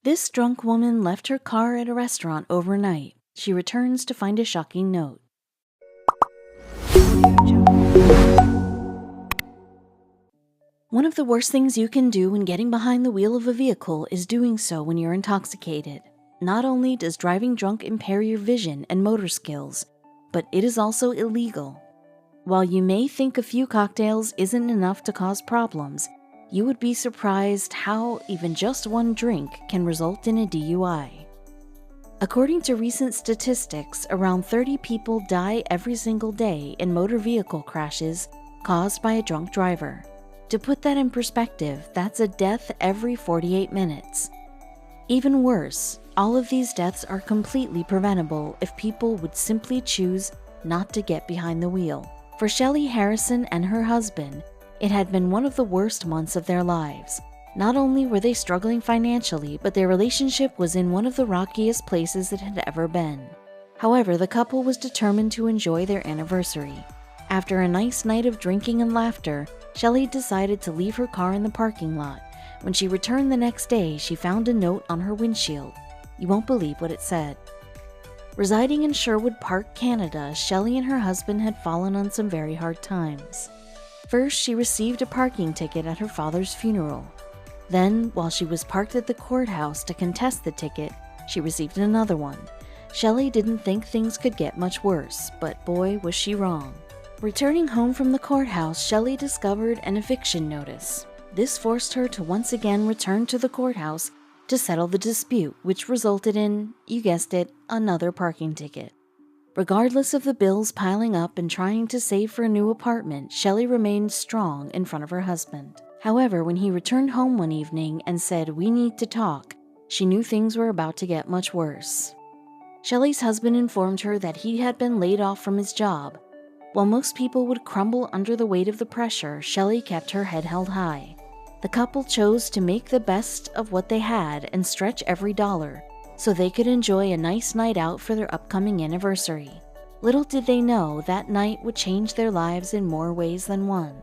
This drunk woman left her car at a restaurant overnight. She returns to find a shocking note. One of the worst things you can do when getting behind the wheel of a vehicle is doing so when you're intoxicated. Not only does driving drunk impair your vision and motor skills, but it is also illegal. While you may think a few cocktails isn't enough to cause problems, you would be surprised how even just one drink can result in a DUI. According to recent statistics, around 30 people die every single day in motor vehicle crashes caused by a drunk driver. To put that in perspective, that's a death every 48 minutes. Even worse, all of these deaths are completely preventable if people would simply choose not to get behind the wheel. For Shelley Harrison and her husband, it had been one of the worst months of their lives. Not only were they struggling financially, but their relationship was in one of the rockiest places it had ever been. However, the couple was determined to enjoy their anniversary. After a nice night of drinking and laughter, Shelley decided to leave her car in the parking lot. When she returned the next day, she found a note on her windshield. You won't believe what it said. Residing in Sherwood Park, Canada, Shelley and her husband had fallen on some very hard times. First, she received a parking ticket at her father's funeral. Then, while she was parked at the courthouse to contest the ticket, she received another one. Shelley didn't think things could get much worse, but boy, was she wrong. Returning home from the courthouse, Shelley discovered an eviction notice. This forced her to once again return to the courthouse to settle the dispute, which resulted in, you guessed it, another parking ticket. Regardless of the bills piling up and trying to save for a new apartment, Shelley remained strong in front of her husband. However, when he returned home one evening and said, "We need to talk," she knew things were about to get much worse. Shelley's husband informed her that he had been laid off from his job. While most people would crumble under the weight of the pressure, Shelley kept her head held high. The couple chose to make the best of what they had and stretch every dollar, so they could enjoy a nice night out for their upcoming anniversary. Little did they know that night would change their lives in more ways than one.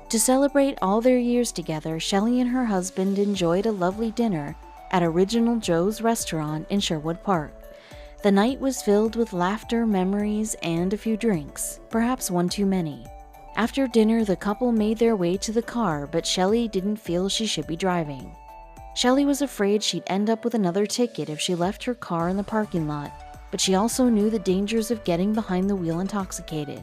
To celebrate all their years together, Shelley and her husband enjoyed a lovely dinner at Original Joe's restaurant in Sherwood Park. The night was filled with laughter, memories, and a few drinks, perhaps one too many. After dinner, the couple made their way to the car, but Shelley didn't feel she should be driving. Shelley was afraid she'd end up with another ticket if she left her car in the parking lot, but she also knew the dangers of getting behind the wheel intoxicated.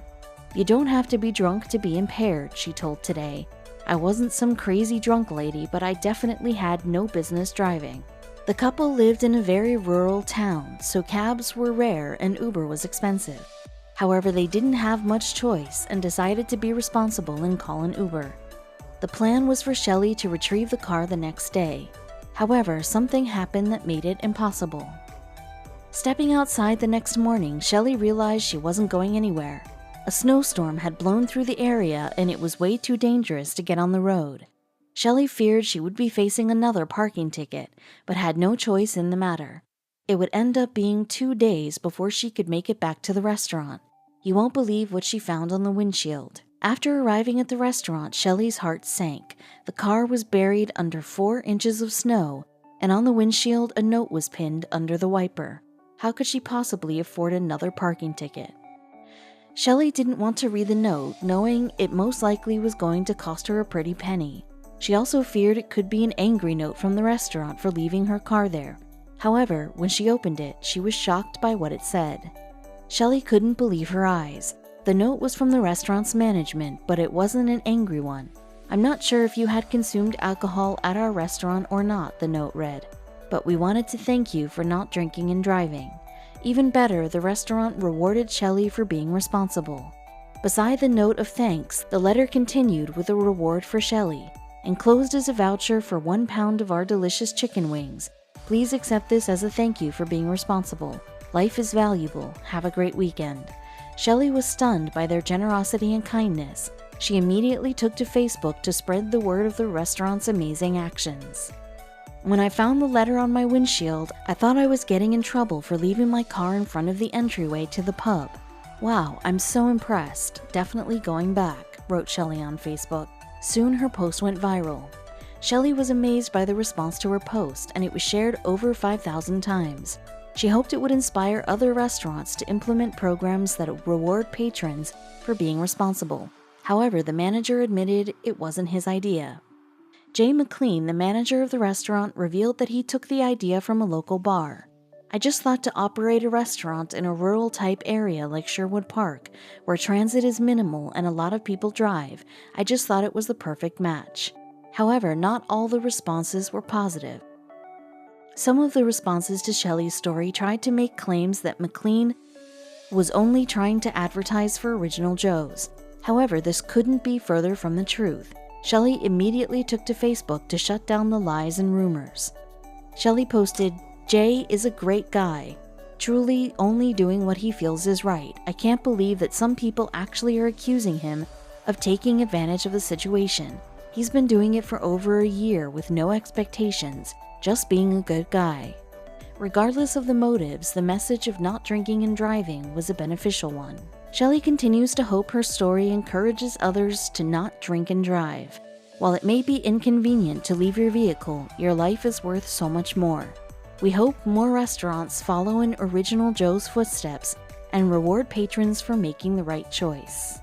"You don't have to be drunk to be impaired," she told Today. "I wasn't some crazy drunk lady, but I definitely had no business driving." The couple lived in a very rural town, so cabs were rare and Uber was expensive. However, they didn't have much choice and decided to be responsible and call an Uber. The plan was for Shelley to retrieve the car the next day. However, something happened that made it impossible. Stepping outside the next morning, Shelley realized she wasn't going anywhere. A snowstorm had blown through the area and it was way too dangerous to get on the road. Shelley feared she would be facing another parking ticket, but had no choice in the matter. It would end up being 2 days before she could make it back to the restaurant. You won't believe what she found on the windshield. After arriving at the restaurant, Shelley's heart sank. The car was buried under 4 inches of snow, and on the windshield a note was pinned under the wiper. How could she possibly afford another parking ticket? Shelley didn't want to read the note, knowing it most likely was going to cost her a pretty penny. She also feared it could be an angry note from the restaurant for leaving her car there. However, when she opened it, she was shocked by what it said. Shelley couldn't believe her eyes. The note was from the restaurant's management, but it wasn't an angry one. "I'm not sure if you had consumed alcohol at our restaurant or not," the note read, "but we wanted to thank you for not drinking and driving." Even better, the restaurant rewarded Shelley for being responsible. Beside the note of thanks, the letter continued with a reward for Shelley. "Enclosed is a voucher for 1 pound of our delicious chicken wings. Please accept this as a thank you for being responsible. Life is valuable. Have a great weekend." Shelley was stunned by their generosity and kindness. She immediately took to Facebook to spread the word of the restaurant's amazing actions. "When I found the letter on my windshield, I thought I was getting in trouble for leaving my car in front of the entryway to the pub. Wow, I'm so impressed. Definitely going back," wrote Shelley on Facebook. Soon her post went viral. Shelley was amazed by the response to her post, and it was shared over 5,000 times. She hoped it would inspire other restaurants to implement programs that reward patrons for being responsible. However, the manager admitted it wasn't his idea. Jay McLean, the manager of the restaurant, revealed that he took the idea from a local bar. "I just thought to operate a restaurant in a rural-type area like Sherwood Park, where transit is minimal and a lot of people drive. I just thought it was the perfect match." However, not all the responses were positive. Some of the responses to Shelley's story tried to make claims that McLean was only trying to advertise for Original Joe's. However, this couldn't be further from the truth. Shelley immediately took to Facebook to shut down the lies and rumors. Shelley posted, "Jay is a great guy, truly only doing what he feels is right. I can't believe that some people actually are accusing him of taking advantage of the situation. He's been doing it for over a year with no expectations, just being a good guy." Regardless of the motives, the message of not drinking and driving was a beneficial one. Shelley continues to hope her story encourages others to not drink and drive. While it may be inconvenient to leave your vehicle, your life is worth so much more. We hope more restaurants follow in Original Joe's footsteps and reward patrons for making the right choice.